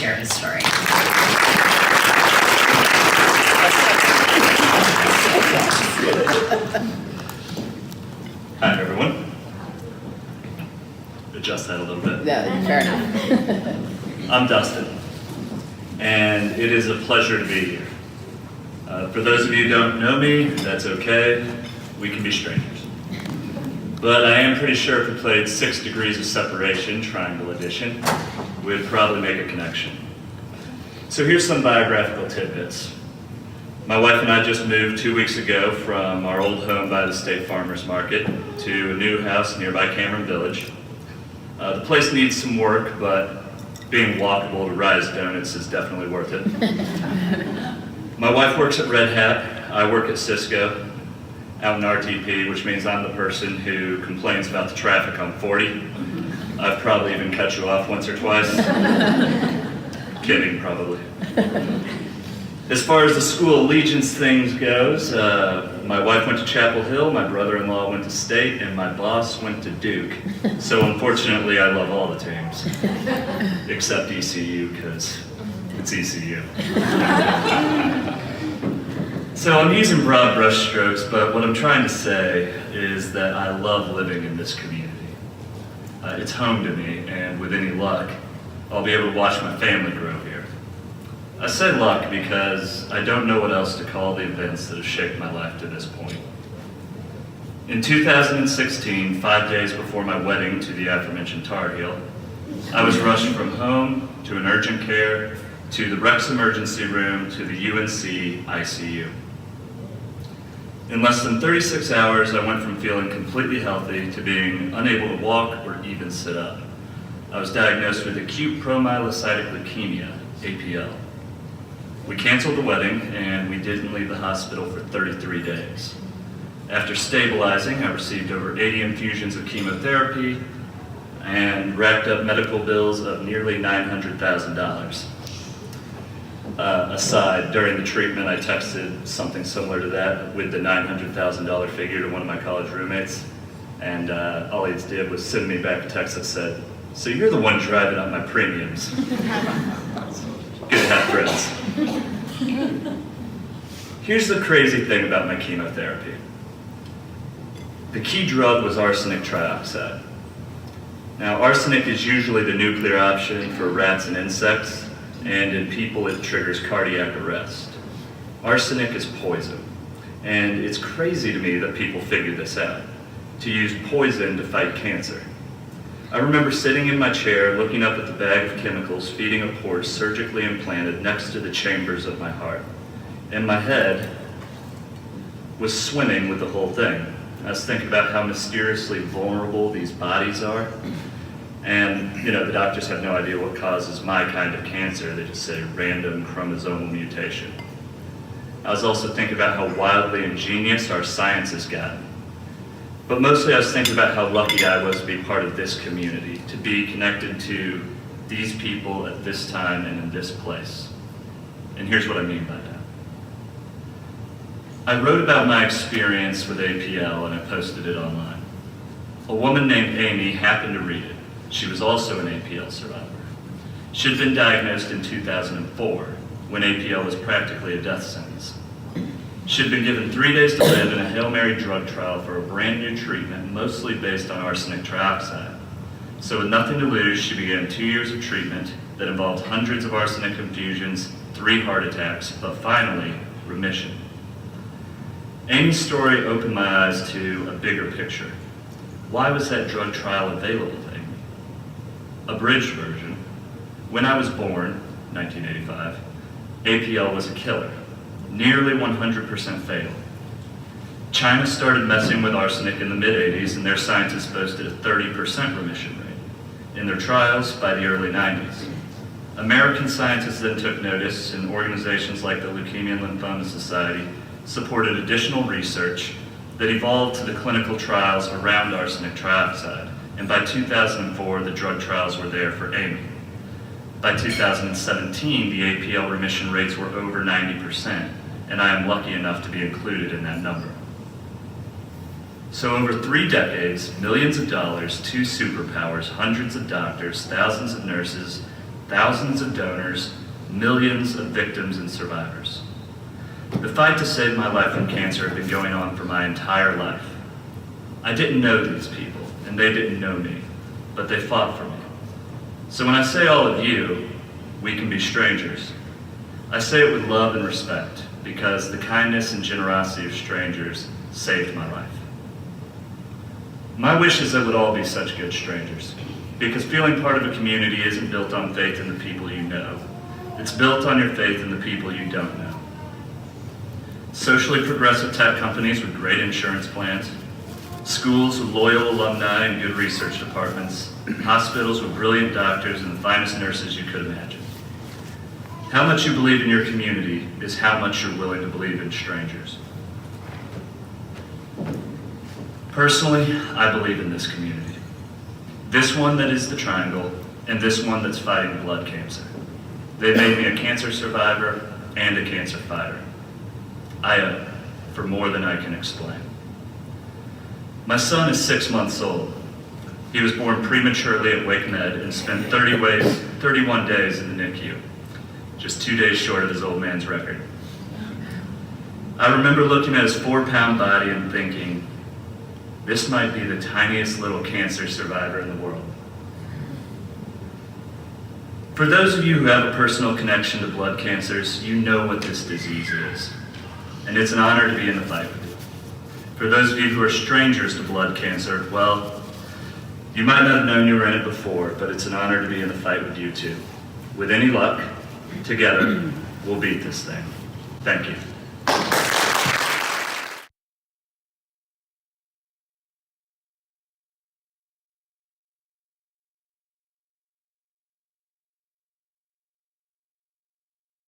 share his story. Hi, everyone. Adjust that a little bit. Yeah, fair enough. I'm Dustin, and it is a pleasure to be here. For those of you who don't know me, that's okay. We can be strangers. But I am pretty sure if we played 6 Degrees of Separation, Triangle Edition, we'd probably make a connection. So here's some biographical tidbits. My wife and I just moved 2 weeks ago from our old home by the State Farmers Market to a new house nearby Cameron Village. The place needs some work, but being walkable to Rise Donuts is definitely worth it. My wife works at Red Hat. I work at Cisco out in RTP, which means I'm the person who complains about the traffic on 40. I've probably even cut you off once or twice. Kidding, probably. As far as the school allegiance things goes, my wife went to Chapel Hill, my brother-in-law went to State, and my boss went to Duke. So unfortunately, I love all the teams, except ECU, because it's ECU. So I'm using broad brush strokes, but what I'm trying to say is that I love living in this community. It's home to me, and with any luck, I'll be able to watch my family grow here. I say luck because I don't know what else to call the events that have shaped my life to this point. In 2016, 5 days before my wedding to the aforementioned Tar Heel, I was rushed from home to an urgent care, to the Rex emergency room, to the UNC ICU. In less than 36 hours, I went from feeling completely healthy to being unable to walk or even sit up. I was diagnosed with acute promyolecitic leukemia, APL. We canceled the wedding, and we didn't leave the hospital for 33 days. After stabilizing, I received over 80 infusions of chemotherapy and racked up medical bills of nearly $900,000. Aside, during the treatment, I texted something similar to that with the $900,000 figure to one of my college roommates, and all he did was send me back a text that said, "So you're the one driving up my premiums." Good to have friends. Here's the crazy thing about my chemotherapy. The key drug was arsenic trioxide. Now, arsenic is usually the nuclear option for rats and insects, and in people it triggers cardiac arrest. Arsenic is poison, and it's crazy to me that people figured this out, to use poison to fight cancer. I remember sitting in my chair looking up at the bag of chemicals feeding a port surgically implanted next to the chambers of my heart, and my head was swimming with the whole thing. I was thinking about how mysteriously vulnerable these bodies are. And, the doctors have no idea what causes my kind of cancer. They just say random chromosomal mutation. I was also thinking about how wildly ingenious our science has gotten. But mostly I was thinking about how lucky I was to be part of this community, to be connected to these people at this time and in this place. And here's what I mean by that. I wrote about my experience with APL and I posted it online. A woman named Amy happened to read it. She was also an APL survivor. She had been diagnosed in 2004, when APL was practically a death sentence. She had been given 3 days to live in a Hail Mary drug trial for a brand new treatment, mostly based on arsenic trioxide. So with nothing to lose, she began 2 years of treatment that involved hundreds of arsenic infusions, 3 heart attacks, but finally, remission. Amy's story opened my eyes to a bigger picture. Why was that drug trial available to Amy? Abridged version, when I was born, 1985, APL was a killer, nearly 100% fatal. China started messing with arsenic in the mid-'80s, and their scientists boasted a 30% remission rate in their trials by the early 90s. American scientists then took notice, and organizations like the Leukemia and Lymphoma Society supported additional research that evolved to the clinical trials around arsenic trioxide. And by 2004, the drug trials were there for Amy. By 2017, the APL remission rates were over 90%, and I am lucky enough to be included in that number. So over 3 decades, millions of dollars, 2 superpowers, hundreds of doctors, thousands of nurses, thousands of donors, millions of victims and survivors. The fight to save my life from cancer had been going on for my entire life. I didn't know these people, and they didn't know me, but they fought for me. So when I say all of you, we can be strangers, I say it with love and respect, because the kindness and generosity of strangers saved my life. My wish is that we'd all be such good strangers, because feeling part of a community isn't built on faith in the people you know. It's built on your faith in the people you don't know. Socially progressive tech companies with great insurance plans, schools with loyal alumni and good research departments, hospitals with brilliant doctors and the finest nurses you could imagine. How much you believe in your community is how much you're willing to believe in strangers. Personally, I believe in this community. This one that is the triangle, and this one that's fighting blood cancer. They made me a cancer survivor and a cancer fighter. I owe it for more than I can explain. My son is 6 months old. He was born prematurely at Wake Med and spent 31 days in the NICU, just 2 days short of his old man's record. I remember looking at his 4-pound body and thinking, this might be the tiniest little cancer survivor in the world. For those of you who have a personal connection to blood cancers, you know what this disease is, and it's an honor to be in the fight with you. For those of you who are strangers to blood cancer, well, you might not have known you were in it before, but it's an honor to be in the fight with you too. With any luck, together, we'll beat this thing. Thank you.